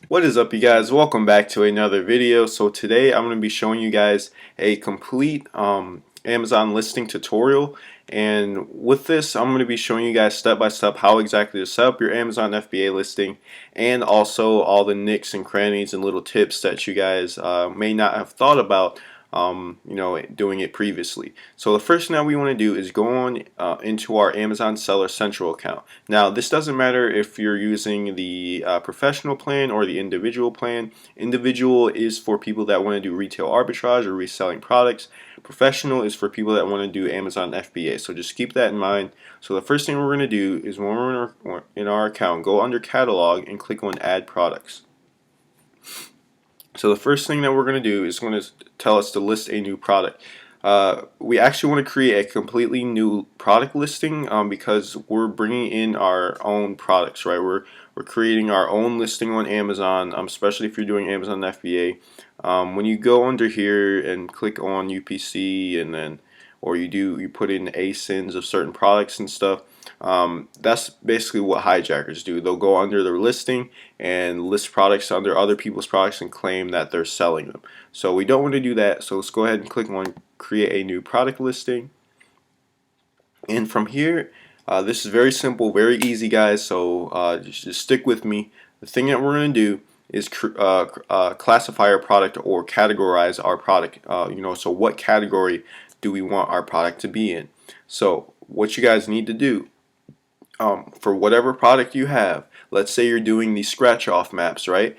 What is up, you guys? Welcome back to another video. So today I'm going to be showing you guys a complete Amazon listing tutorial, and with this I'm going to be showing you guys step by step how exactly to set up your Amazon FBA listing, and also all the nicks and crannies and little tips that you guys may not have thought about doing it previously. So the first thing that we want to do is go on into our Amazon Seller Central account. Now this doesn't matter if you're using the professional plan or the individual plan. Individual is for people that want to do retail arbitrage or reselling products. Professional is for people that want to do Amazon FBA. So just keep that in mind. So the first thing we're going to do is when we're in our account, go under catalog and click on add products. So the first thing that we're going to do is going to tell us to list a new product. We actually want to create a completely new product listing because we're bringing in our own products, right? We're creating our own listing on Amazon, especially if you're doing Amazon FBA. When you go under here and click on UPC, and then or you put in ASINs of certain products and stuff. That's basically what hijackers do. They'll go under their listing and list products under other people's products and claim that they're selling them. So we don't want to do that. So let's go ahead and click on create a new product listing. And from here, this is very simple, very easy, guys. So just stick with me. The thing that we're going to do is classify our product or categorize our product. So what category do we want our product to be in? So what you guys need to do for whatever product you have, let's say you're doing these scratch off maps, right?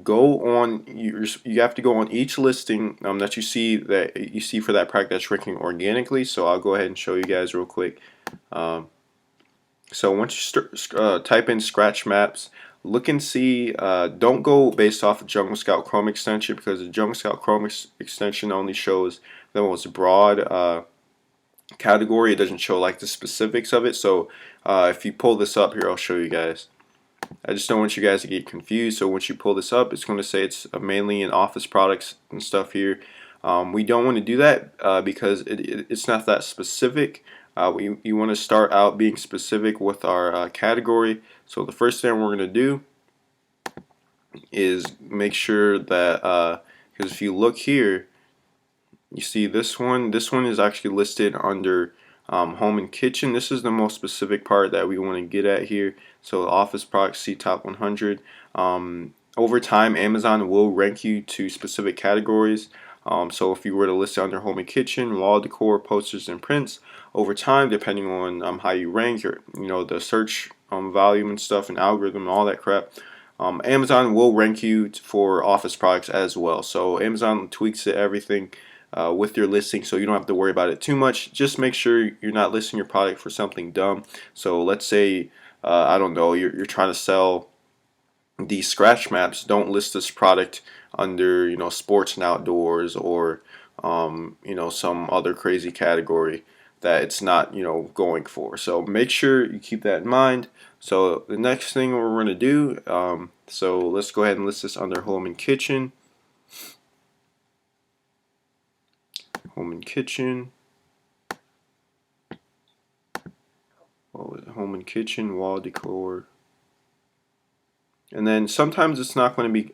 Go on, you have to go on each listing that you see for that product that's ranking organically. So I'll go ahead and show you guys real quick. So once you type in scratch maps, look and see, don't go based off of Jungle Scout Chrome extension, because the Jungle Scout Chrome extension only shows the most broad category. It doesn't show like the specifics of it. So if you pull this up here, I'll show you guys. I just don't want you guys to get confused. So once you pull this up, it's going to say it's mainly in office products and stuff here. We don't want to do that because it's not that specific. We want to start out being specific with our category. So the first thing we're going to do is make sure that, because if you look here, you see this one. This one is actually listed under home and kitchen. This is the most specific part that we want to get at here. So office products, see top 100. Over time, Amazon will rank you to specific categories. So if you were to list it under home and kitchen, wall decor, posters, and prints, over time, depending on how you rank, the search volume and stuff, and algorithm, and all that crap, Amazon will rank you for office products as well. So Amazon tweaks everything with your listing, so you don't have to worry about it too much. Just make sure you're not listing your product for something dumb. So let's say I don't know, you're trying to sell these scratch maps. Don't list this product under sports and outdoors, or some other crazy category that it's not going for. So make sure you keep that in mind. So the next thing we're going to do, so let's go ahead and list this under home and kitchen. Home and kitchen. Home and kitchen, wall decor. And then sometimes it's not going to be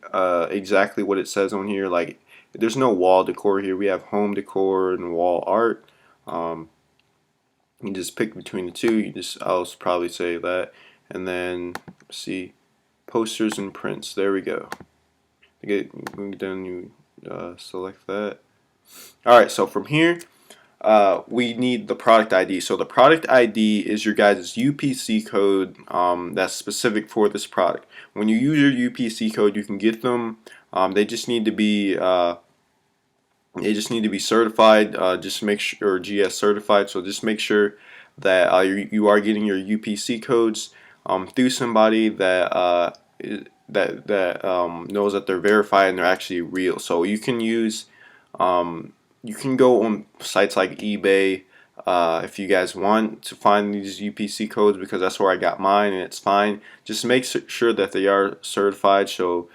exactly what it says on here. Like, there's no wall decor here. We have home decor and wall art. You just pick between the two. I'll probably say that. And then see, posters and prints. There we go. Then you select that. Alright, so from here, we need the product ID. So the product ID is your guys' UPC code that's specific for this product. When you use your UPC code, you can get them. They just need to be certified. Just make sure, or GS certified. So just make sure that you are getting your UPC codes through somebody that knows that they're verified and they're actually real. So you can use you can go on sites like eBay if you guys want to find these UPC codes, because that's where I got mine, and it's fine. Just make sure that they are certified. So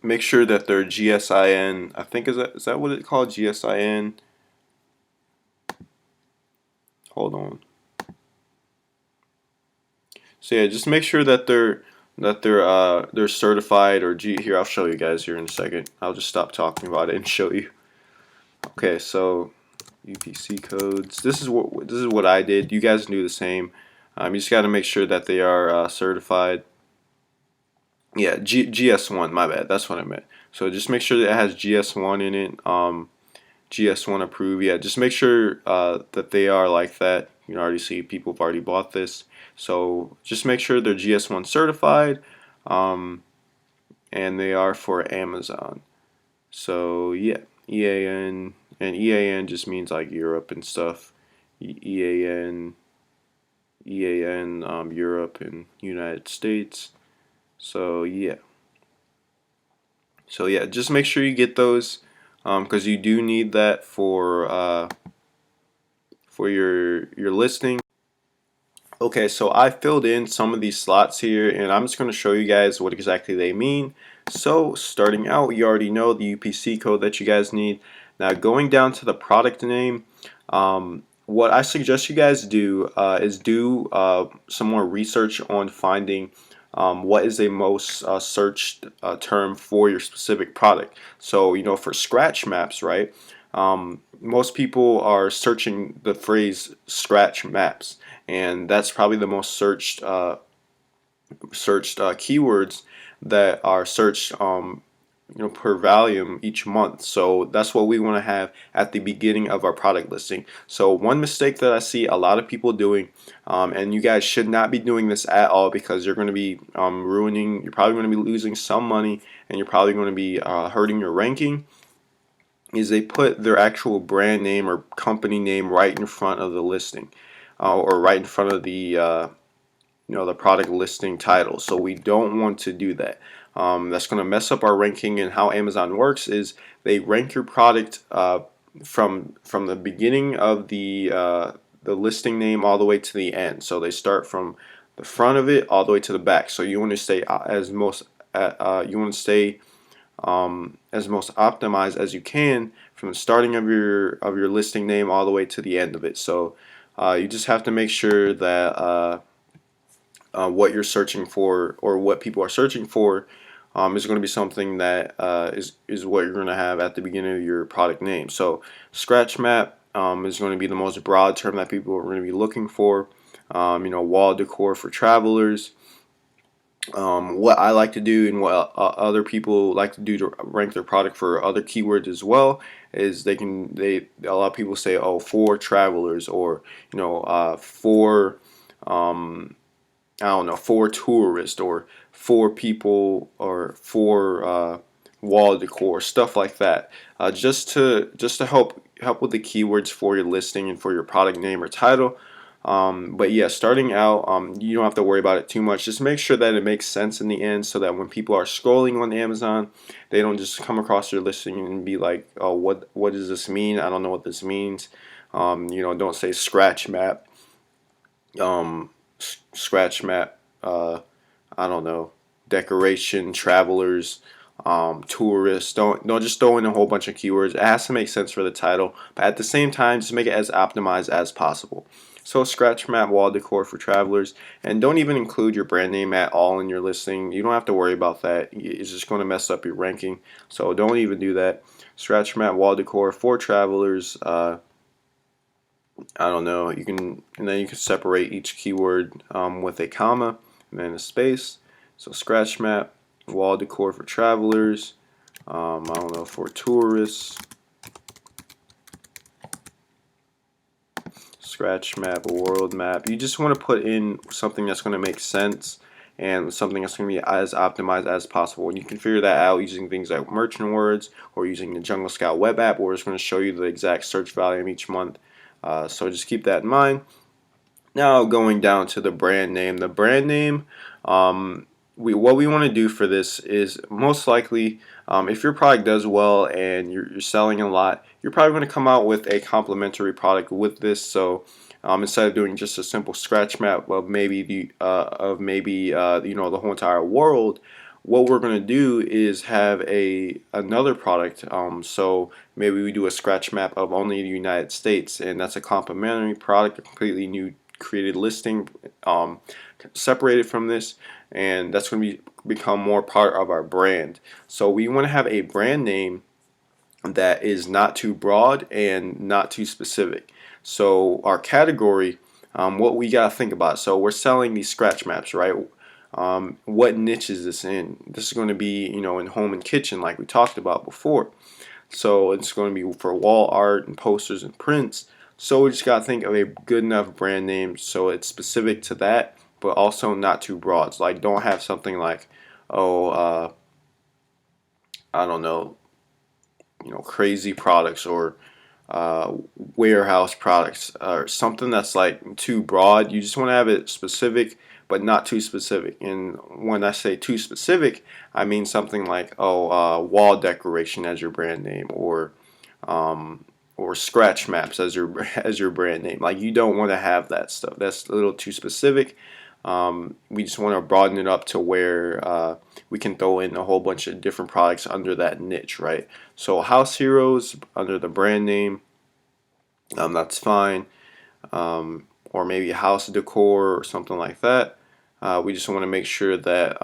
make sure that they're GSIN. I think is that what it's called? GSIN. Hold on. So yeah, just make sure that they're that they're certified or here I'll show you guys here in a second. I'll just stop talking about it and show you. Okay, so UPC codes. This is what I did. You guys can do the same. You just got to make sure that they are certified. Yeah, GS1. My bad. That's what I meant. So just make sure that it has GS1 in it. GS1 approved. Yeah, just make sure that they are like that. You can already see people have already bought this. So just make sure they're GS1 certified, and they are for Amazon. So yeah, EAN, and EAN just means like Europe and stuff. EAN, Europe and United States. So yeah. So yeah, just make sure you get those because you do need that for your listing. Okay, so I filled in some of these slots here, and I'm just going to show you guys what exactly they mean. So starting out, you already know the UPC code that you guys need. Now going down to the product name, what I suggest you guys do is do some more research on finding what is a most searched term for your specific product. So you know, for scratch maps, right? Most people are searching the phrase scratch maps, and that's probably the most searched keywords that are searched per volume each month. So that's what we want to have at the beginning of our product listing. So one mistake that I see a lot of people doing, and you guys should not be doing this at all, because you're going to be you're probably going to be losing some money, and you're probably going to be hurting your ranking, is they put their actual brand name or company name right in front of the listing, or right in front of the the product listing title. So we don't want to do that. That's going to mess up our ranking. And how Amazon works is they rank your product from the beginning of the listing name all the way to the end. So they start from the front of it all the way to the back. So you want to stay as most optimized as you can from the starting of your listing name all the way to the end of it. So you just have to make sure that what you're searching for, or what people are searching for, is going to be something that is what you're going to have at the beginning of your product name. So scratch map is going to be the most broad term that people are going to be looking for. Wall decor for travelers. What I like to do, and what other people like to do to rank their product for other keywords as well, is a lot of people say, oh, for travelers, or for I don't know, for tourists, or for people, or for wall decor, stuff like that, just to help with the keywords for your listing and for your product name or title. But yeah, starting out, you don't have to worry about it too much. Just make sure that it makes sense in the end, so that when people are scrolling on Amazon, they don't just come across your listing and be like, oh, what does this mean? I don't know what this means. Don't say scratch map. Um, Scratch map. I don't know, decoration, travelers, tourists. Don't just throw in a whole bunch of keywords. It has to make sense for the title, but at the same time, just make it as optimized as possible. So scratch map wall decor for travelers, and don't even include your brand name at all in your listing. You don't have to worry about that. It's just going to mess up your ranking. So don't even do that. Scratch map wall decor for travelers. I don't know. And then you can separate each keyword with a comma and then a space. So scratch map, wall decor for travelers. I don't know, for tourists. Scratch map, a world map. You just want to put in something that's going to make sense, and something that's going to be as optimized as possible. And you can figure that out using things like merchant words, or using the Jungle Scout web app, where it's going to show you the exact search volume each month. So just keep that in mind. Now going down to the brand name. The brand name, what we want to do for this is, most likely, if your product does well and you're selling a lot, you're probably going to come out with a complementary product with this. So instead of doing just a simple scratch map of maybe the the whole entire world, what we're going to do is have another product. So maybe we do a scratch map of only the United States, and that's a complementary product, a completely new created listing, separated from this. and that's going to become more part of our brand. So we want to have a brand name that is not too broad and not too specific. So our category, what we gotta think about. So we're selling these scratch maps, right? What niche is this in? This is going to be, in home and kitchen, like we talked about before. So it's going to be for wall art and posters and prints. So we just gotta think of a good enough brand name so it's specific to that, but also not too broad. So like, don't have something like, oh, I don't know, crazy products, or warehouse products, or something that's like too broad. You just want to have it specific but not too specific. And when I say too specific, I mean something like, oh, wall decoration as your brand name, or scratch maps as your as your brand name. Like, you don't want to have that stuff. That's a little too specific. We just want to broaden it up to where we can throw in a whole bunch of different products under that niche, right? So house heroes under the brand name, that's fine. Or maybe house decor or something like that. We just want to make sure that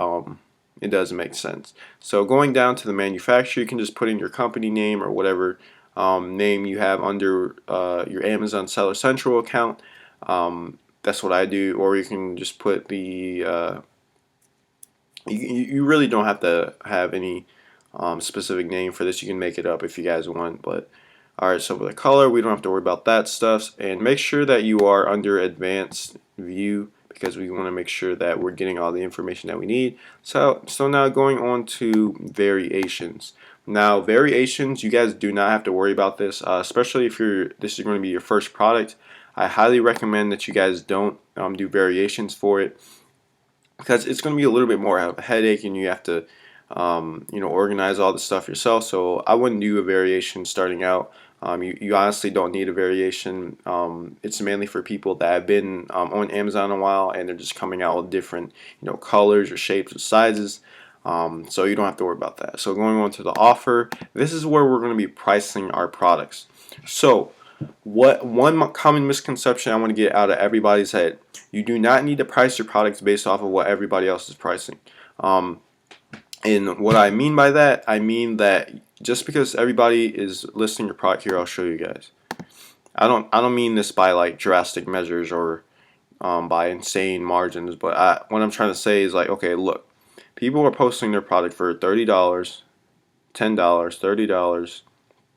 it does make sense. So going down to the manufacturer, you can just put in your company name or whatever name you have under your Amazon Seller Central account. That's what I do. Or you can just put the you really don't have to have any specific name for this. You can make it up if you guys want. But alright, so for the color, we don't have to worry about that stuff. And make sure that you are under advanced view, because we want to make sure that we're getting all the information that we need. So now going on to variations. Now variations, you guys do not have to worry about this, especially if this is going to be your first product. I highly recommend that you guys don't do variations for it, because it's going to be a little bit more of a headache, and you have to organize all the stuff yourself. So I wouldn't do a variation starting out. You honestly don't need a variation. It's mainly for people that have been on Amazon a while, and they're just coming out with different colors or shapes or sizes. So you don't have to worry about that. So going on to the offer, this is where we're going to be pricing our products. So one common misconception I want to get out of everybody's head: you do not need to price your products based off of what everybody else is pricing. And what I mean by that, I mean that just because everybody is listing your product here, I'll show you guys. I don't mean this by like drastic measures or by insane margins, but what I'm trying to say is like, okay, look, people are posting their product for $30, $10, $30,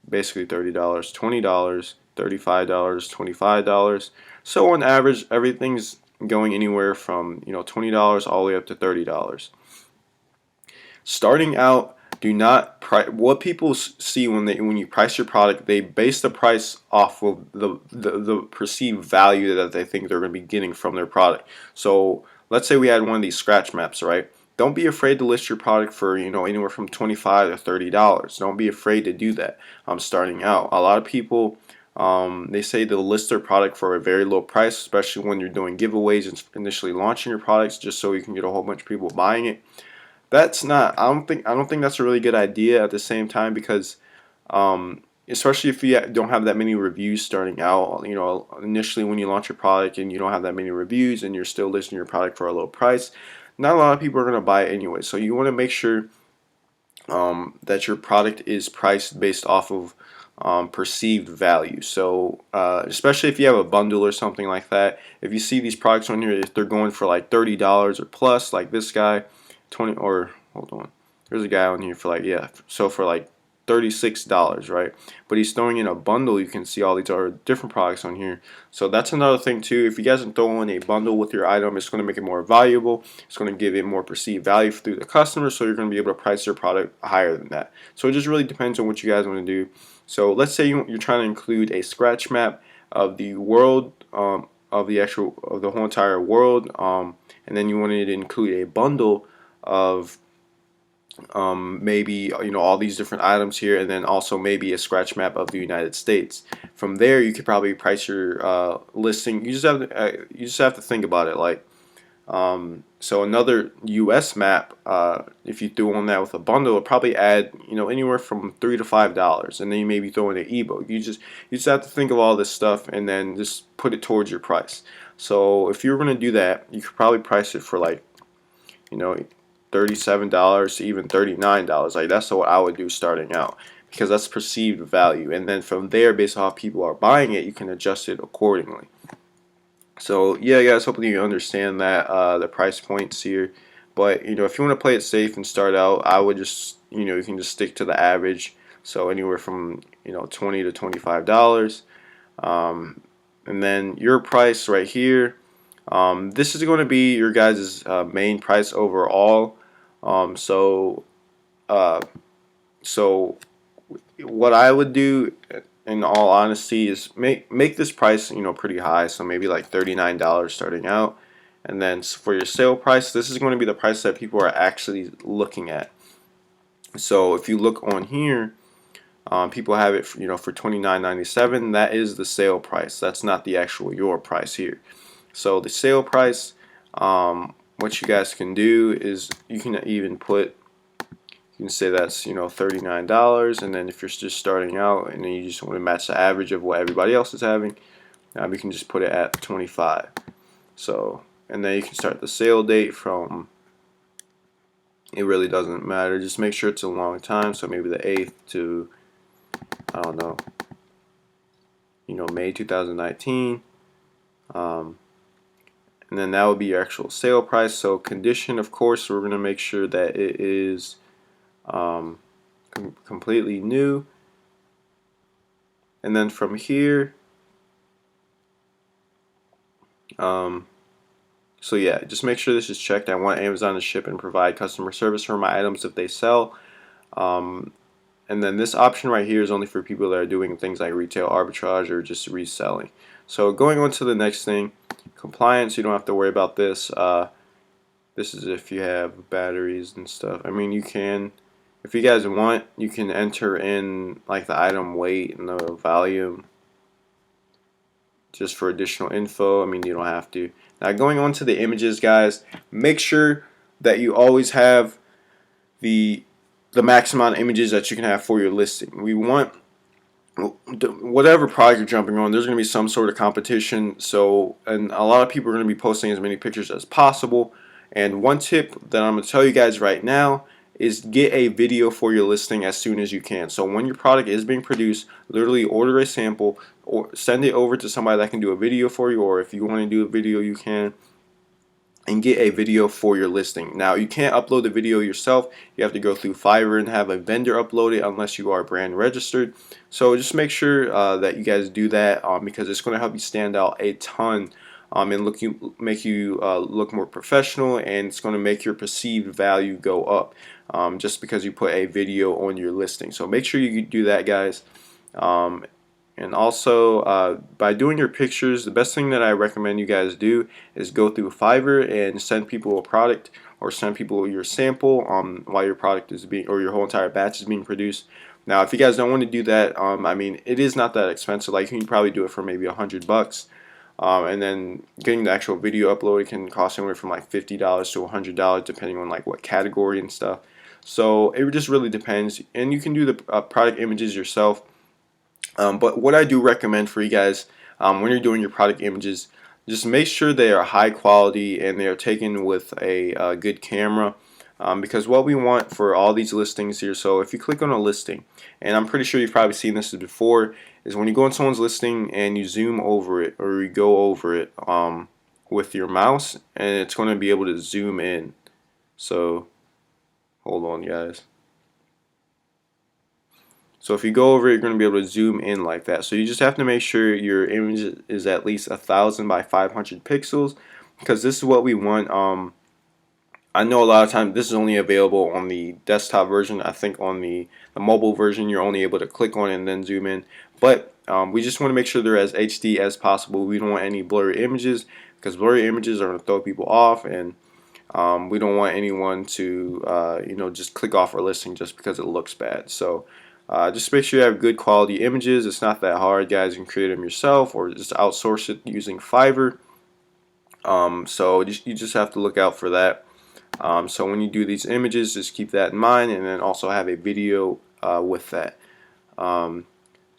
basically $30, $20, $35, $25. So on average, everything's going anywhere from $20 all the way up to $30. Starting out, do not price. What people see when you price your product, they base the price off of the perceived value that they think they're going to be getting from their product. So let's say we had one of these scratch maps, right? Don't be afraid to list your product for anywhere from $25 to $30. Don't be afraid to do that. Starting out, a lot of people they say they'll list their product for a very low price, especially when you're doing giveaways and initially launching your products, just so you can get a whole bunch of people buying it. That's not. I don't think that's a really good idea at the same time, because especially if you don't have that many reviews starting out. Initially when you launch your product and you don't have that many reviews and you're still listing your product for a low price, not a lot of people are going to buy it anyway. So you want to make sure that your product is priced based off of perceived value. So especially if you have a bundle or something like that, if you see these products on here, if they're going for like $30 or plus, like this guy, 20, or hold on, there's a guy on here for like, yeah, so for like $36, right? But he's throwing in a bundle. You can see all these other different products on here. So that's another thing too. If you guys throw in a bundle with your item, it's going to make it more valuable. It's going to give it more perceived value through the customer, so you're going to be able to price your product higher than that. So it just really depends on what you guys want to do. So let's say you're trying to include a scratch map of the world, of the whole entire world, and then you wanted to include a bundle of maybe all these different items here, and then also maybe a scratch map of the United States. From there, you could probably price your listing. You just have to think about it. Like, so another U.S. map, if you threw on that with a bundle, it'll probably add anywhere from $3 to $5, and then you maybe throw in an ebook. You just have to think of all this stuff and then just put it towards your price. So if you're going to do that, you could probably price it for like you know, $37 to even $39. Like that's what I would do starting out, because that's perceived value, and then from there, based on how people are buying it, you can adjust it accordingly. So yeah, guys, hopefully you understand that the price points here. But you know, if you want to play it safe and start out, I would just, you know, you can just stick to the average. So anywhere from, you know, $20 to $25. And then your price right here. This is going to be your guys' main price overall. Um, so uh, so what I would do, in all honesty, is make this price, you know, pretty high. So maybe like $39 starting out, and then for your sale price, this is going to be the price that people are actually looking at. So if you look on here, people have it for, you know, for $29.97. That is the sale price. That's not the actual your price here. So the sale price, what you guys can do is you can even put, you can say that's, you know, $39, and then if you're just starting out and then you just want to match the average of what everybody else is having, you can just put it at 25. So, and then you can start the sale date from, it really doesn't matter, just make sure it's a long time, so maybe the 8th to, I don't know, you know, May 2019. And then that would be your actual sale price. So condition, of course, we're going to make sure that it is completely new. And then from here, so yeah, just make sure this is checked. I want Amazon to ship and provide customer service for my items if they sell. And then this option right here is only for people that are doing things like retail arbitrage or just reselling. So going on to the next thing, compliance, you don't have to worry about this. This is if you have batteries and stuff. I mean, you can, if you guys want, you can enter in like the item weight and the volume just for additional info. I mean, you don't have to. Now going on to the images, guys, make sure that you always have the max amount of images that you can have for your listing. We want, whatever product you're jumping on, there's going to be some sort of competition. So, and a lot of people are going to be posting as many pictures as possible. And one tip that I'm going to tell you guys right now is get a video for your listing as soon as you can. So when your product is being produced, literally order a sample or send it over to somebody that can do a video for you, or if you want to do a video, you can, and get a video for your listing. Now you can't upload the video yourself. You have to go through Fiverr and have a vendor upload it unless you are brand registered. So just make sure that you guys do that, because it's going to help you stand out a ton, and make you look more professional, and it's going to make your perceived value go up, just because you put a video on your listing. So make sure you do that, guys. And also, by doing your pictures, the best thing that I recommend you guys do is go through Fiverr and send people a product, or send people your sample while your product is being, or your whole entire batch is being produced. Now, if you guys don't want to do that, I mean, it is not that expensive. Like, you can probably do it for maybe $100. And then getting the actual video uploaded can cost anywhere from like $50 to $100, depending on like what category and stuff. So it just really depends, and you can do the product images yourself. But what I do recommend for you guys, when you're doing your product images, just make sure they are high quality and they are taken with a good camera, because what we want for all these listings here, so if you click on a listing, and I'm pretty sure you've probably seen this before, is when you go on someone's listing and you zoom over it, or you go over it with your mouse, and it's going to be able to zoom in. So hold on, guys. So if you go over it, you're going to be able to zoom in like that. So you just have to make sure your image is at least 1000 by 500 pixels, because this is what we want. I know a lot of times this is only available on the desktop version. I think on the mobile version, you're only able to click on it and then zoom in. But we just want to make sure they're as HD as possible. We don't want any blurry images, because blurry images are going to throw people off, and we don't want anyone to you know, just click off our listing just because it looks bad. So just make sure you have good quality images. It's not that hard, guys. You can create them yourself or just outsource it using Fiverr. So you just have to look out for that. So when you do these images, just keep that in mind, and then also have a video with that.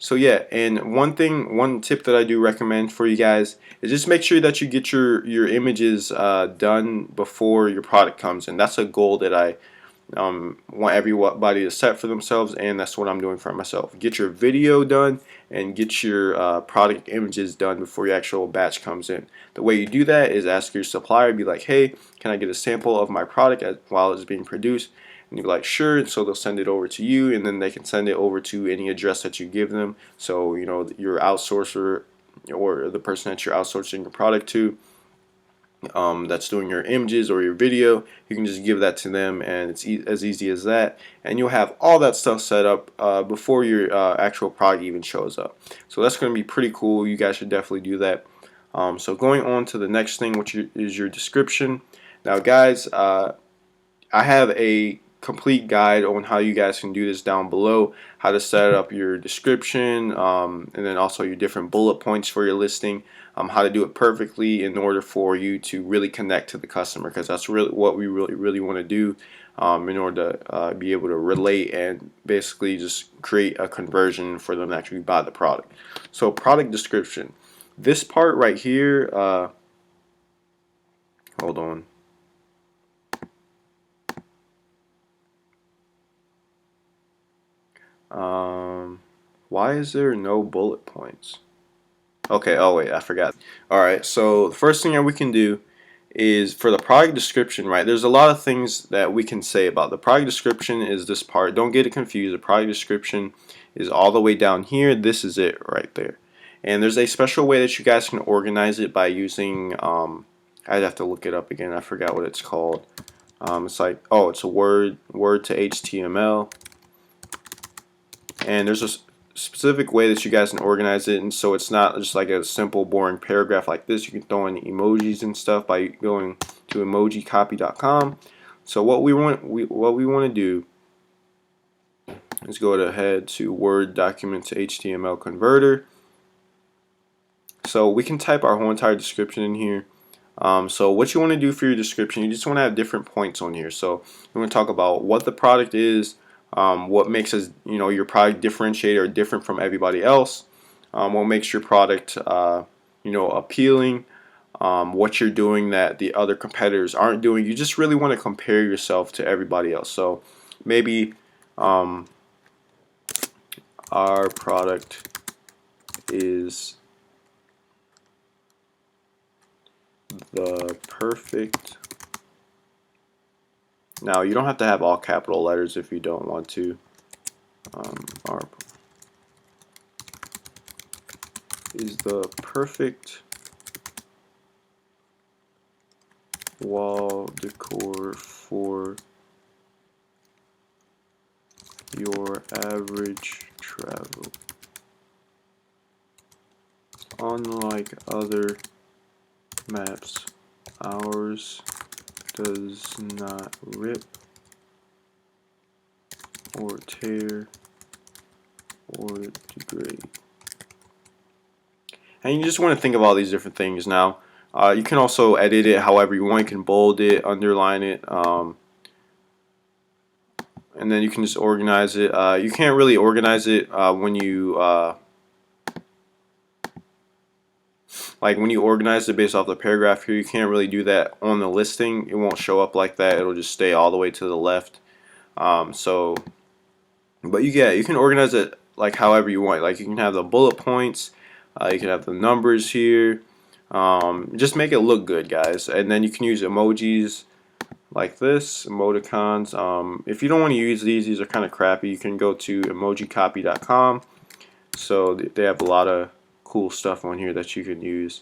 So yeah, and one tip that I do recommend for you guys is just make sure that you get your images done before your product comes in. That's a goal that I want everybody to set for themselves, and that's what I'm doing for myself. Get your video done and get your product images done before your actual batch comes in. The way you do that is ask your supplier, be like, hey, can I get a sample of my product while it's being produced? And you're like, sure. So they'll send it over to you, and then they can send it over to any address that you give them. So you know your outsourcer or the person that you're outsourcing your product to, that's doing your images or your video, you can just give that to them, and it's as easy as that, and you'll have all that stuff set up before your actual product even shows up. So that's going to be pretty cool. You guys should definitely do that. So going on to the next thing, which is your description. Now guys, I have a complete guide on how you guys can do this down below, how to set up your description, and then also your different bullet points for your listing, how to do it perfectly in order for you to really connect to the customer, because that's really what we really want to do in order to be able to relate and basically just create a conversion for them to actually buy the product. So product description, this part right here, hold on. Why is there no bullet points? Okay, oh wait, I forgot. Alright, so the first thing that we can do is for the product description, right? There's a lot of things that we can say about the product description is this part. Don't get it confused. The product description is all the way down here. This is it right there. And there's a special way that you guys can organize it by using, I'd have to look it up again. I forgot what it's called. It's like, oh, it's a word to HTML. And there's a specific way that you guys can organize it, and so it's not just like a simple boring paragraph like this. You can throw in emojis and stuff by going to emojicopy.com. So what we want to do is go ahead to Word document to HTML converter. So we can type our whole entire description in here. So what you want to do for your description, you just want to have different points on here. So you want to talk about what the product is, what makes us, your product differentiated or different from everybody else, what makes your product, appealing, what you're doing that the other competitors aren't doing. You just really want to compare yourself to everybody else. So maybe our product is the perfect. Now you don't have to have all capital letters if you don't want to. Our is the perfect wall decor for your average travel. Unlike other maps, ours does not rip or tear or degrade. And you just want to think of all these different things. Now you can also edit it however you want. You can bold it, underline it, and then you can just organize it. You can't really organize it when you like when you organize it based off the paragraph here. You can't really do that on the listing. It won't show up like that. It'll just stay all the way to the left. But you can organize it like however you want. Like you can have the bullet points, you can have the numbers here. Just make it look good, guys. And then you can use emojis like this, emoticons. If you don't want to use these are kind of crappy. You can go to emojicopy.com. So they have a lot of cool stuff on here that you can use.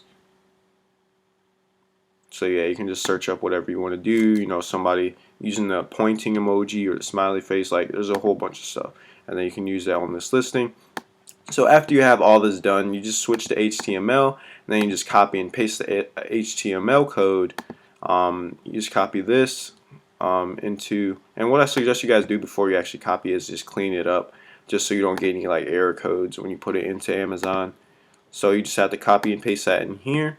So yeah, you can just search up whatever you want to do. Somebody using the pointing emoji or the smiley face. Like there's a whole bunch of stuff, and then you can use that on this listing. So after you have all this done, you just switch to HTML, and then you just copy and paste the HTML code. You just copy this into, and what I suggest you guys do before you actually copy is just clean it up, just so you don't get any like error codes when you put it into Amazon. So you just have to copy and paste that in here.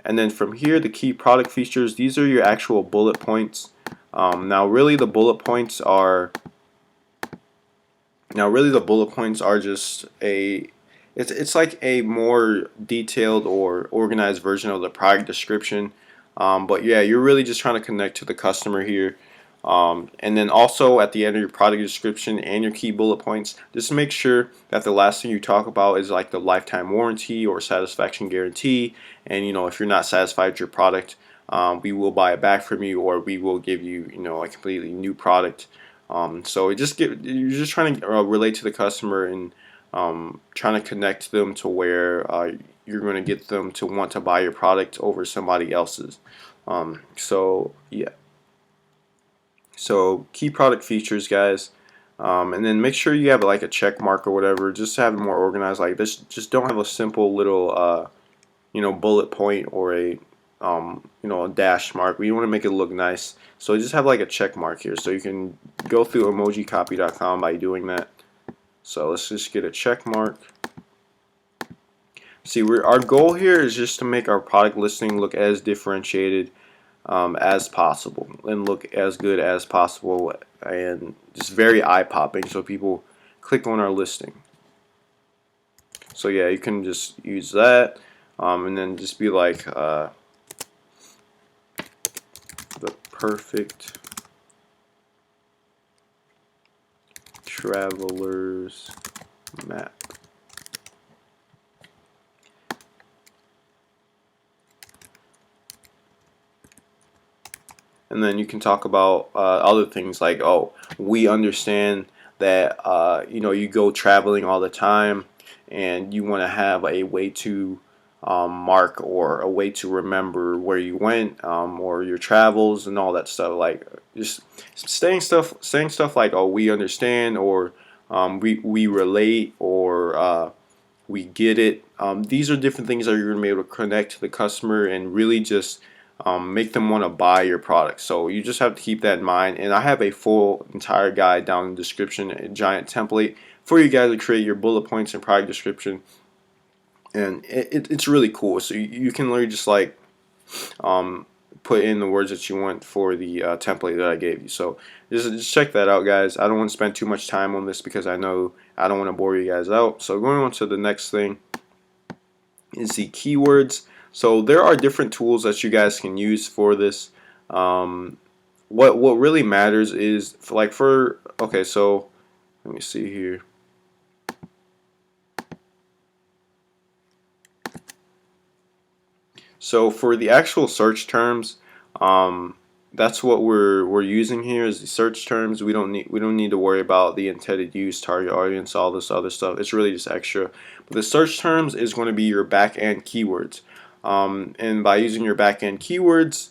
And then from here, the key product features, these are your actual bullet points. Now really the bullet points are, Now, really, the bullet points are just it's like a more detailed or organized version of the product description. But yeah, you're really just trying to connect to the customer here. And then also at the end of your product description and your key bullet points, just make sure that the last thing you talk about is like the lifetime warranty or satisfaction guarantee. And if you're not satisfied with your product, we will buy it back from you, or we will give you a completely new product. So you're just trying to relate to the customer and trying to connect them to where you're going to get them to want to buy your product over somebody else's. So yeah. So key product features, guys, and then make sure you have like a check mark or whatever. Just have it more organized like this. Just don't have a simple little bullet point or a dash mark. We want to make it look nice. So just have like a check mark here. So you can go through emojicopy.com by doing that. So let's just get a check mark. See, our goal here is just to make our product listing look as differentiated as possible and look as good as possible and just very eye-popping so people click on our listing. So yeah, you can just use that and then just be like the perfect traveler's map. And then you can talk about other things like, oh, we understand that you go traveling all the time and you want to have a way to mark or a way to remember where you went or your travels and all that stuff. Like just saying stuff like, oh, we understand, or we relate, or we get it. These are different things that you're going to be able to connect to the customer and really just make them want to buy your product. So you just have to keep that in mind. And I have a full entire guide down in the description, a giant template for you guys to create your bullet points and product description. And it's really cool. So you can literally just like put in the words that you want for the template that I gave you. So just check that out, guys. I don't want to spend too much time on this because I know I don't want to bore you guys out. So going on to the next thing is the keywords. So there are different tools that you guys can use for this. What really matters is okay, so let me see here. So for the actual search terms, that's what we're using here is the search terms. We don't need to worry about the intended use, target audience, all this other stuff. It's really just extra. But the search terms is going to be your back end keywords. And by using your back end keywords,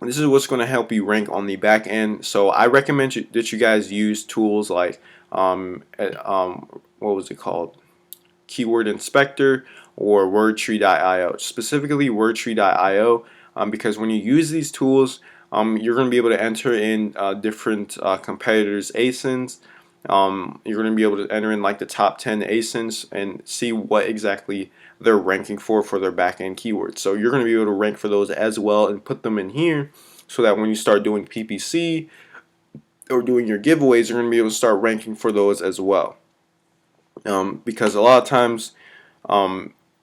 this is what's going to help you rank on the back end. So I recommend that you guys use tools like what was it called? Keyword Inspector or Wordtree.io, specifically Wordtree.io, because when you use these tools, you're going to be able to enter in different competitors' ASINs. You're going to be able to enter in like the top 10 ASINs and see what exactly they're ranking for their back-end keywords. So you're going to be able to rank for those as well and put them in here so that when you start doing PPC or doing your giveaways, you're going to be able to start ranking for those as well. Because a lot of times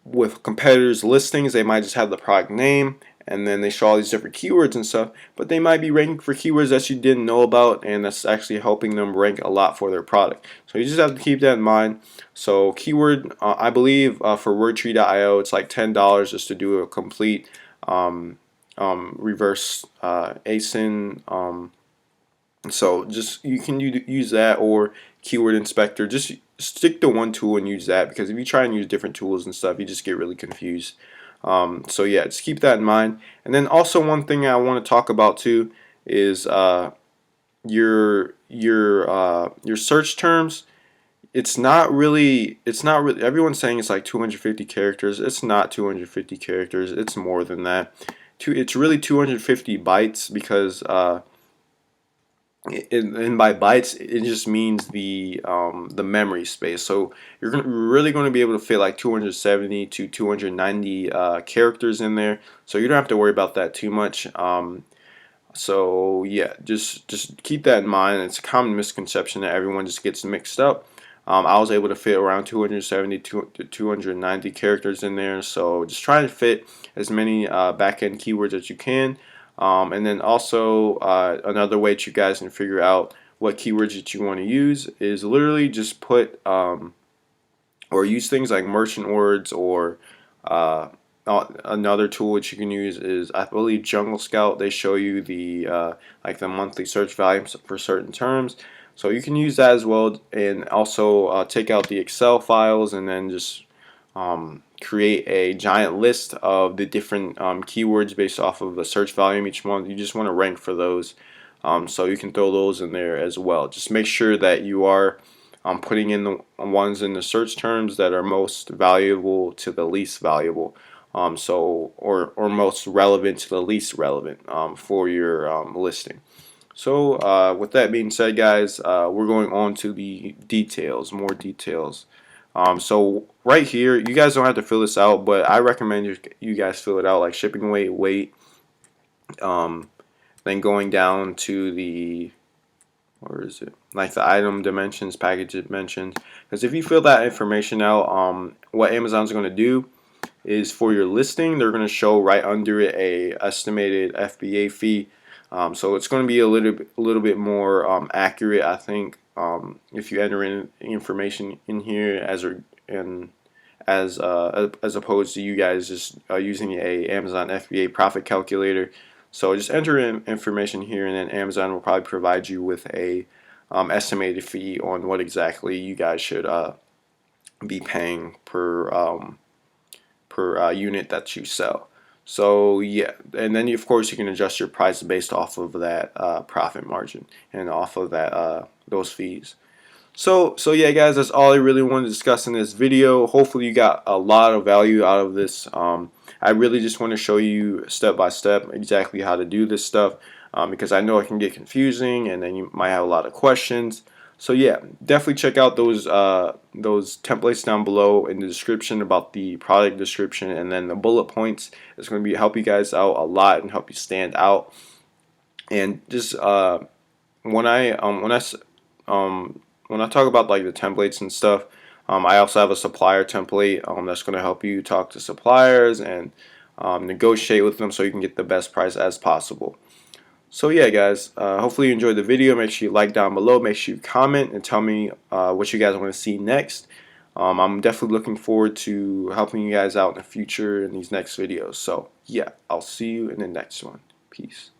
with competitors' listings, they might just have the product name and then they show all these different keywords and stuff, but they might be ranking for keywords that you didn't know about, and that's actually helping them rank a lot for their product. So you just have to keep that in mind. So keyword, I believe for Wordtree.io, it's like $10 just to do a complete reverse ASIN. So just you can use that or Keyword Inspector. Just stick to one tool and use that, because if you try and use different tools and stuff, you just get really confused. So yeah, just keep that in mind. And then also one thing I want to talk about too is your search terms. It's not really everyone's saying it's like 250 characters. It's not 250 characters. It's more than that. It's really 250 bytes, because and by bytes it just means the memory space. So you're really going to be able to fit like 270 to 290 characters in there, so you don't have to worry about that too much. So yeah, just keep that in mind. It's a common misconception that everyone just gets mixed up. I was able to fit around 270 to 290 characters in there, so just try to fit as many back-end keywords as you can. And then also another way that you guys can figure out what keywords that you want to use is literally just put or use things like merchant words, or uh, another tool which you can use is, I believe, Jungle Scout. They show you the like the monthly search volumes for certain terms, so you can use that as well. And also take out the Excel files and then just create a giant list of the different keywords based off of the search volume each month. You just want to rank for those, so you can throw those in there as well. Just make sure that you are putting in the ones in the search terms that are most valuable to the least valuable, or most relevant to the least relevant for your listing. So with that being said, guys, we're going on to the details, more details. So right here, you guys don't have to fill this out, but I recommend you guys fill it out, like shipping weight, then going down to the, where is it? Like the item dimensions, package dimensions. Because if you fill that information out, what Amazon's going to do is, for your listing, they're going to show right under it a estimated FBA fee. So it's going to be a little bit more accurate, I think, if you enter in information in here as opposed to you guys just using a Amazon FBA profit calculator. So just enter in information here, and then Amazon will probably provide you with a estimated fee on what exactly you guys should be paying per unit that you sell. So yeah, and then of course you can adjust your price based off of that profit margin and off of that those fees. So yeah, guys, that's all I really wanted to discuss in this video. Hopefully you got a lot of value out of this. I really just want to show you step by step exactly how to do this stuff, because I know it can get confusing and then you might have a lot of questions. So yeah, definitely check out those templates down below in the description about the product description, and then the bullet points. It's going to be help you guys out a lot and help you stand out. And just when I when I talk about like the templates and stuff, I also have a supplier template that's going to help you talk to suppliers and negotiate with them so you can get the best price as possible. So yeah, guys, hopefully you enjoyed the video. Make sure you like down below. Make sure you comment and tell me what you guys want to see next. I'm definitely looking forward to helping you guys out in the future in these next videos. So yeah, I'll see you in the next one. Peace.